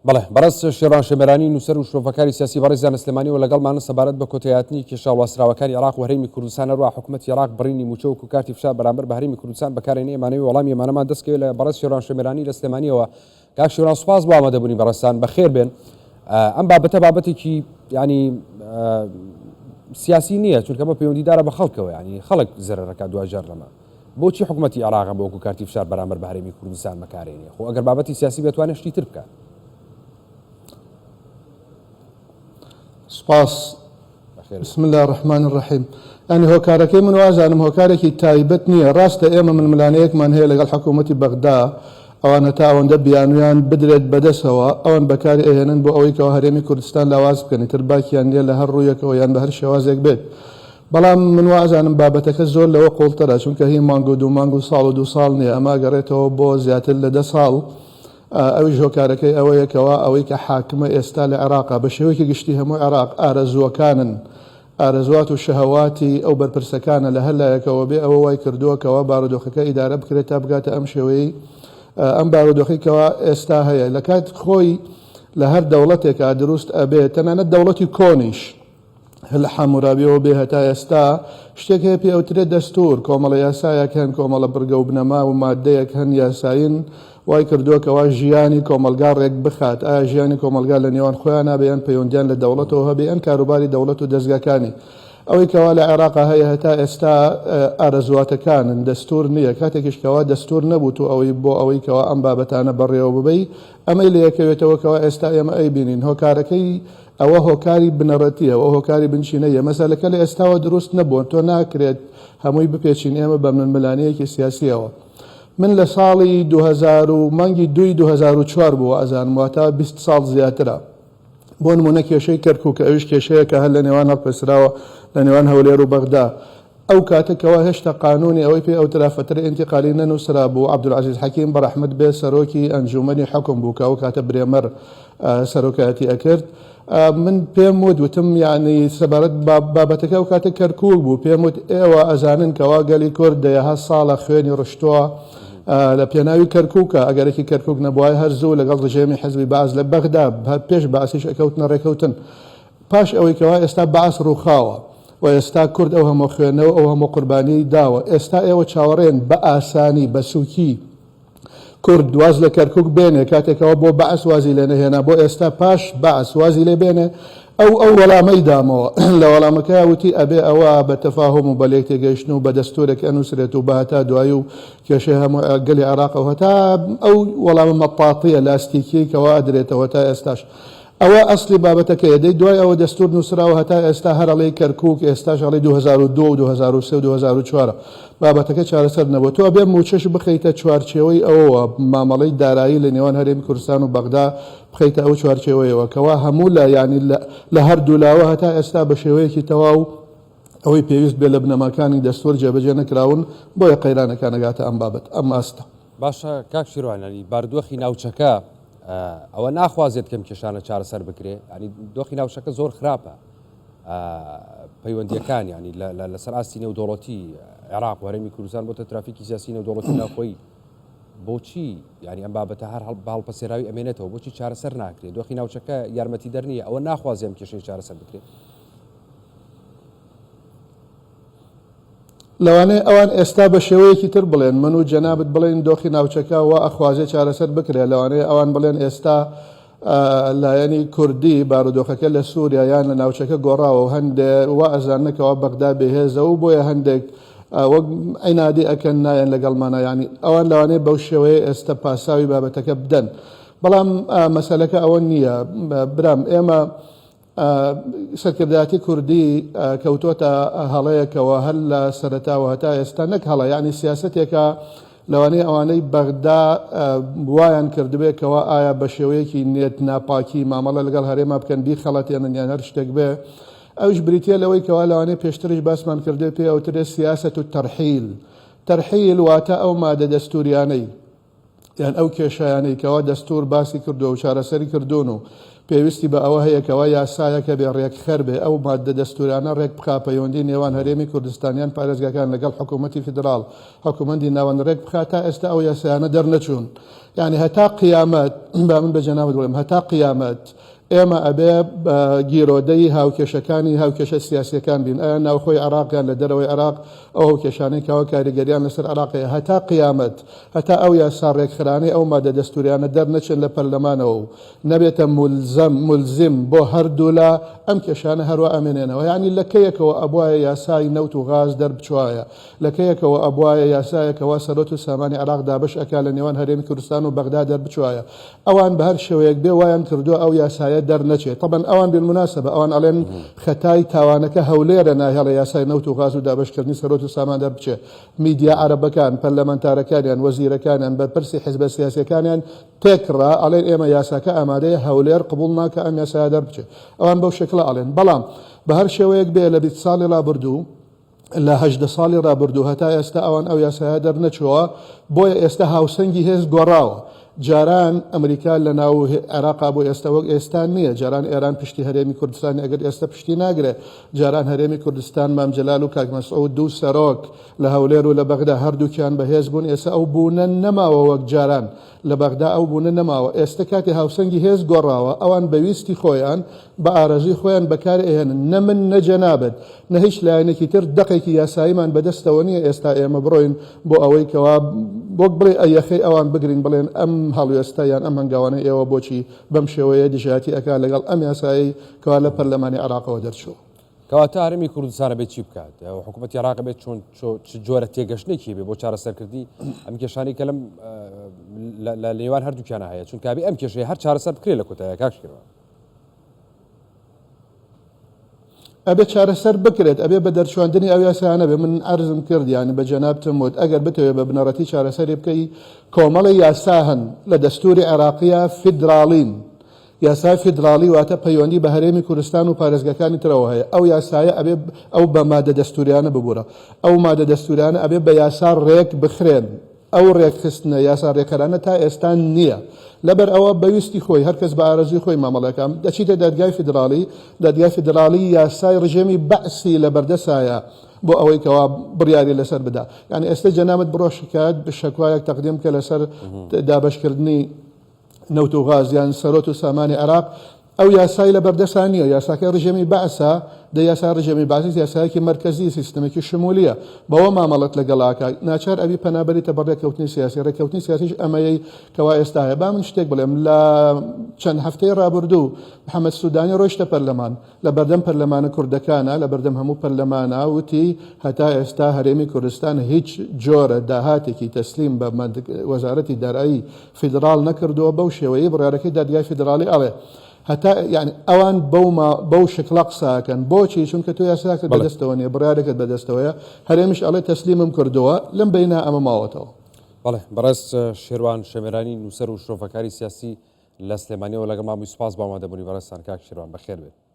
بەڵێ بەڕست شێڕان شەمێرانی نووسەر و شرۆڤەکاری سیاسی بەڕێزیان ئەسلێمانی و لەگەڵمانە سەبارەت بە کۆتایاتنی کێشاوەسراوەکانی عێراق و هەرێمی کوردستان هەروە حکوومەتی عێراق بڕینی موچەوک و کارتی فشار بەرامبەر بە هەرێمی کوردستان بەکارهێنی ئێمانەوەی وەڵامی ئێمانەمان دەستکەوێت لە بەڕست شێڕان شەمێرانی لە سلێمانیەوە. کاک شێڕان سوپاس بۆ ئامادەبوونی بەڕێستان بەخێر بێن. ئەم بابەتە بابەتێکی ینی سیاسی نییە، چونکە ئەمە پەیوەندیدارە بە خەڵکەوە، ینی خەڵک زەرەرەکە دوجار لەمە. بۆچی حکوومەتی عێراق بۆ وەکو کارتی فشار بەرامبەر بە هەرێمی کوردستان بەکارهێنێ؟ خۆ ئەگەر بابەتی سیاسی بێتوانێت شتی تر بکات. سپاس. بسم الله الرحمن الرحيم. يعني هۆکارەکەی من وازانم هۆکارێکی تایبەت نییە. ڕاستە ئێمە ململانەیەکمان هەیە لەگەڵ حکوومەتی بەغدا ئەوانە تا ئەوەندە بیانویان بدرێت بەدەستەوە ئەوان بەکاری ئەهێنن بۆ ئەوەی کەەوە هەرێمی کوردستان لاواز بکەن، تر باکیان لێ لە هەر ڕوویەکەوە یان بە هەر شێوازێک بێت. بەڵام من وازانم بابەتەکە زۆر لەوە قوڵترە، چونکە هی مانگ و 2 مانگ و ساڵ و 2 ساڵ نییە، ئەما گەڕێتەوە بۆ زیاتر لە 10 ساڵ. ئەویش هۆکارەکەی ئەوەیەکەوە ئەوەی کە حاکمە ئێستا لە عێراقا بە شێوەیەکی گشتی هەموو عێراق ئارەزووەکانن، ئارەزوات و شەهەواتی ئەو بەرپرسەکانە لە هەر لایەکەوە بێ ئەوە وای کردووەکەوە بارودۆخەکە ئیدارە بکرێت تا بگاتە ئەم شێوەی ئەم بارودۆخیکەوە ئێستا هەیە. لە کات خۆی لە هەر دەوڵەتێکە دروست ئەبێت، تەنانەت دەوڵەتی کۆنیش لە حەمورابیەوە بێ هەتا ئێستا شتێک هەیە پێ ئەوترێت دەستور، کۆمەڵە یاسایەک هەن، کۆمەڵە بڕگە و بنەما و مادەیەک هەن یاساین وای کردووەکەوە ژیانی کۆمەلگا ڕێک بخات. ئایا ژیانی کۆمەلگا لە نێوان خۆیان نابێن پەیوەندیان لە دەوڵەتەوە هەبێن کاروباری دەوڵەت و دەستگاکانی ئەوەی کەوا لە عێراقا هەیە هەتا ئێستا ئارەزواتەکانن، دەستور نییە. کاتێکیشکەوە دەستور نەبوو و ئەوەی بۆ ئەوەی کەوا ئەم بابەتانە بەڕێوە ببەی ئەمەی لە یەکەوێتەوەکەوە ئێستا ئێمە ئەی بینین هۆکارەکەی ئەوە هۆکاری بنەڕەتیە، ئەوە هۆکاری بنشینەیە. مەسەلەکە لە ئێستاوە دروست نەبوون، تۆ ناکرێت هەمووی بپێچین ئێمە بە ململانەیەکی سیاسیەوە. من لە ساڵی 2000 و مانگی 2004 بووە ئەزانم، واتە 20 ساڵ زیاترە. بۆ نمونە کێشەی کەرکووک کە ئەوش کێشەیەکە هەر لە نێوان هەڵپەسراوە لە نێوان هەولێر و بەغدا. ئەو کاتێکەوە هێشتا قانونی ئەوەی پێ ئەو ترافەترە ئینتیقالی نەنووسرا بوو. عەبدولعەزیز حەکیم بەڕەحمەت بێ سەرۆکی ئەنجومەنی حکم بوو کە ئەو کاتە برێمەر سەرۆکایەتی ئەکرد. من پێم وتم یعنی سەبارەت بابەتەکە ئەو کاتە کەرکووک بوو، پێم وت ئێوە ئەزانن کەوا گەلی کورد دەیەها ساڵە خوێنی ڕشتووە لە پێناوی کەرکووکە. ئەگەرێکی کەرکووک نەبووای هەرزوو لەگەڵ ڕژێمی حەزبی بەعز لە بەغدا پێش بەعسیش ئەکەوتنە ڕێکەوتن. پاش ئەوەی کەوا ئێستا بەعس ڕووخاوە و ئێستا کورد ئەو هەموو خوێنەوە ئەو هەموو قوربانی داوە. ئێستا ئێوە چاوەڕێن بە ئاسانی بە سووکی کورد دواز لە کەرکووک بێنێ، کاتێکەوە بۆ بەعس وازی لێ نەهێنا، بۆ ئێستا پاش بەعس وازی لێ بێنێ. ئەو وەڵامەی دامەوە لە وەڵامەکە وتی ئەبێ ئەوە بە تەفاهم و بە لێک تێگەیشتن و بە دەستورێک ئەنووسرێت و بە هەتا دوایی و کێشەی هەموو گەلی عێراقەوە هەتا ئەو وەڵامە مەطاطیە لاستیکی کەوا ئەدرێتەوە تا ئێستاش. ئەوە ئەسلی بابەتەکەیە. دەی دوای ئەوە دەستور نووسراوە هەتا ئێستا هەرەڵی کەرکووک ئێستاش هەڵی 2002 و 2003 و 2004 بابەتەکە چارەسەر نەبووە. تۆ ئەبێ موچەش بخەیتە چوارچێوەی ئەوەوە مامەڵەی دارایی لە نێوان هەرێمی کوردستان و بەغدا بخەیتە ئەو چوارچێوەیەوە کەوا هەموو لە ینی لە هەردوو لاوە هەتا ئێستا بە شێوەیەکی تەواو ئەوەی پێویست بێ لە بنەماکانی دەستور جێبەجێ نەکراون بۆیە قەیرانەکان نەگاتە ئەم بابەت ئەم ئاستە. باشە کاک شیروانی باردۆخی ناوچەکە ئەوە ناخوازێت کەم کێشانە چارەسەر بکرێ، ینی دۆخی ناوچەکە زۆر خراپە پەیوەندیەکان ینی لەسەر ئاستی نێودوڵەتی عێراق و هەرێمی کوردستان بۆتە ترافیکی سیاسی نێودوڵەتی ناوخۆیی. بۆچی ینی ئەم بابەتە هەر هەڵپەسێراوی ئەمێنێتەوە، بۆچی چارەسەر ناکرێت؟ دۆخی ناوچەکە یارمەتی دەرنیە، ئەوە ناخوازێم کێشەی چارەسەر بکرێت. لەوانەیە ئەوان ئێستا بە شێوەیەکی تر بڵێن، من و جەنابەت بڵێن دۆخی ناوچەکە وا ئەخوازێ چارەسەر بکرێت. لەوانەیە ئەوان بڵێن ئێستا لایەنی کوردی بارودۆخەکە لە سووریا یان لە ناوچەکە گۆڕاوە و هەندێک وا ئەزانەکەەوە بەغدا بێهێزە و بۆیە هەندێک وەک عینادی ئەکەن نایەن لەگەڵمانە، ینی ئەوان لەوانەیە بەو شێوەیە ئێستا پاساوی بابەتەکە بدەن. بەڵام مەسەلەکە ئەوە نییە برام. ئێمە سەرکردایەتی کوردی کەوتۆتە هەڵەیەکەوە هەر لە سەرەتاوە هەتا ئێستا نەک هەڵە، یعنی سیاسەتێکە لەوانەیە ئەوانەی بەغدا وایان کردبێکەوە ئایا بە شێوەیەکی نێت ناپاکی مامەڵە لەگەڵ هەرێما بکەن بیخەڵەتێنن یان هەر شتێک بێ. ئەوش بریتە لەوەی کەوا لەوانەیە پێشترش باسمان کردێ پێ ئەوترێت سیاسەت و تەرحیل. تەرحیل واتە ئەو مادە دەستوریانەی یان ئەو کێشایانەی کەوا دەستور باسی کردو و چارەسەری کردوون و پێویستی بە ئەوە هەیە کەوا یاسایەکە بێ ڕێکخەر بێ ئەو مادە دەستورانە ڕێک بخا پەیوەندی نێوان هەرێمی کوردستانیان پارێزگاکان لەگەڵ حکوومەتی فدرال حکوومەتی ناوەند ڕێک بخات تا ئێستا ئەو یاسایانە دەرنەچوون یعنی هەتا قیامەت با من بە جەنابەت بڵێم هەتا قیامەت ئێمە ئەبێ گیرۆدەی هاوکێشەکانی هاوکێشە سیاسیەکان بین ئەیان ناوخۆی عراقیان لە دەرەوەی عراق ئەو کێشانەی کەوا کاریگەریان لەسەر عراقی هەتا قیامەت هەتا ئەو یاسا ڕێکخرانەی ئەو مادە دەستوریانە دەرنەچن لە پەرلەمانەوە و نەبێتە ملزم بۆ هەردوو لە ئەم کێشانە هەروە ئەمێنێنەوە یعنی لەکەیەکەوە ئەبوایە یاسای نەوت و غاز دەربچوایە لەکەیەکەوە ئەبوایە یاسایەکەوە سەرۆت و سامانی عراق دابش ئەکا لە نێوان هەرێمی کوردستان و بەغدا دەربچوایە ئەوان بە هەر شێوەیەک بێ وایان کردووە ئەو یاسایە دەرنەچێت طبعا ئەوان بالمناسبە ئەوان ئەڵێن خەتای تاوانەکە هەولێرە ناهێڵە یاسای نەوت و غاز و دابشکردنی سەرۆت و سامان دەربچێت میدیا عەرەبەکان پەرلەمانتارەکانیان وەزیرەکانیان بەرپرسی حیزبە سیاسیەکانیان تێکڕا ئەڵێن ئێمە یاساکە ئامادەیە هەولێر قبوڵ ناکە ئەم یاسایە دەربچێت ئەوان بەو شکڵە ئەڵێن بەڵام بە هەر شێوەیەک بێ لە 20 ساڵی ڕابردوو لە 18 ساڵی ڕابردوو هەتا ئێستا ئەوان ئەو یاسایە دەرنەچووە بۆیە ئێستا هاوسەنگی هێز گۆڕاوە جاران ئەمریکا لە ناو عێراقا بۆ ئێستا وەک ئێستا نییە جاران ئێران پشتی هەرێمی کوردستانی ئەگەر ئێستا پشتی ناگرێت جاران هەرێمی کوردستان مام جەلال و کاک مەسعود دوو سەرۆک لە هەولێر و لە بەغدا هەردووکیان بەهێز بوون ئێستا ئەو بوونە نەماوە وەک جاران لە بەغدا ئەو بوونە نەماوە ئێستا کاتی هاوسەنگی هێز گۆڕاوە ئەوان بەویستی خۆیان بە ئارەزوی خۆیان بەکار ئێهێنن نە من نەجەنابەت نە هیچ لایەنێکی تر دقێکی یاساییمان بەدەستەوە نییە ئێستا ئێمە بڕۆین بۆ ئەوەی کەوا وەک بڵێ ئەیەخەی ئەوان بگرین بڵێن ئەم هەڵوێستایان ئەم هەنگاوانەی ئێوە بۆچی بەم شێوەیە دژاتی ئەکا لەگەڵ ئەم یاسایی کەوا لە پەرلەمانی عێراقەوە دەرچوو کەواتە هەرێمی کوردستانە بێت چی بکات حکوومەتی عێراق بێت چۆن جۆرە تێگەشتێکی بێ بۆ چارەسەرکردنی ئەم کێشانەی کە لەم لە نێوان هەردووکیانە هەیە چونکە ئەبێ ئەم کێشەیە هەر چارەسەر بکرێت لە کۆتاییە کاکشکەوە ئەبێ چارەسەر بکرێت ئەبێ بە دەرچواندنی ئەو یاسایانە بێ من عەرزم کرد یانی بە جەنابتم وت ئەگەر بتەوێت بە بنەڕەتی چارەسەری بکەی کۆمەڵی یاسا هەن لە دەستوری عێراقیە فیدراڵین یاسای فیدراڵی واتە پەیوەندی بە هەرێمی کوردستان و پارێزگەکانی ترەوە هەیە ئەو یاسایە ئەبێ ئەو بە مادە دەستوریانە ببوورە ئەو مادە دەستوریانە ئەبێ بە یاسا ڕێک بخرێن ئەو ڕێکخستنە یاسا ڕێکەرانە تا ئێستا نییە لەبەر ئەوە بەویستی خۆی هەرکەس بە ئارەزوی خۆی مامەڵەکەم دەچیتە دادگای فیدراڵی یاسای ڕژێمی بەعسی لە بەردەسایە بۆ ئەوەی کەوا بڕیاری لەسەر بدا یعنی ئێستا جەنابەت بڕۆ شکایەت شەکوایەک تەقدیم کە لەسەر دابشکردنی نەوت و غازیان سەرۆت و سامانی عێراق ئەو یاسای لە بەردەسان نییە یاساکە ڕژێمی بەعسە دە یاسا ڕژێمی باسی یاسایەکی مرکزی سیستمێکی شمولیە بەوە مامەڵەت لەگەڵاکە ناچار ئەبی پەنابەریتە بە ڕێککەوتنی سیاسی ڕێککەوتنی سیاسیش ئەمەیەی کەوا ئێستا هەیە با من شتێک بڵێم لە چەند هەفتەی ڕابردوو محەممەد سوودانی ڕۆیشتە پەرلەمان لە بەردەم پەرلەمانە کوردەکانە لە بەردەم هەموو پەرلەمانە وتی هەتا ئێستا هەرێمی کوردستان هیچ جۆرە داهاتێکی تەسلیم بە وەزارەتی دارایی فیدراڵ نەکردووە بەو شێوەیە بڕارەکەی دادگای فیدراڵی ئەڵێ هەتا یعنی ئەوان بەو شکڵە قساکەن بۆچی چونکە تۆ یاساکە بەدەستەوە نیە بڕارێکت بەدەستەوەیە هەرێمیش ئەڵێ تەسلیمم کردووە لەم بەینا ئەمە ماوەتەوە بەڵێ بەڕێز شێروان شەمێرانی نووسەر و شرۆڤەکاری سیاسی لە سلێمانیەوە لەگەڵ مامۆی سوپاس باوەمادەبوونی بەڕێستان کاک شێروان بەخێر بێت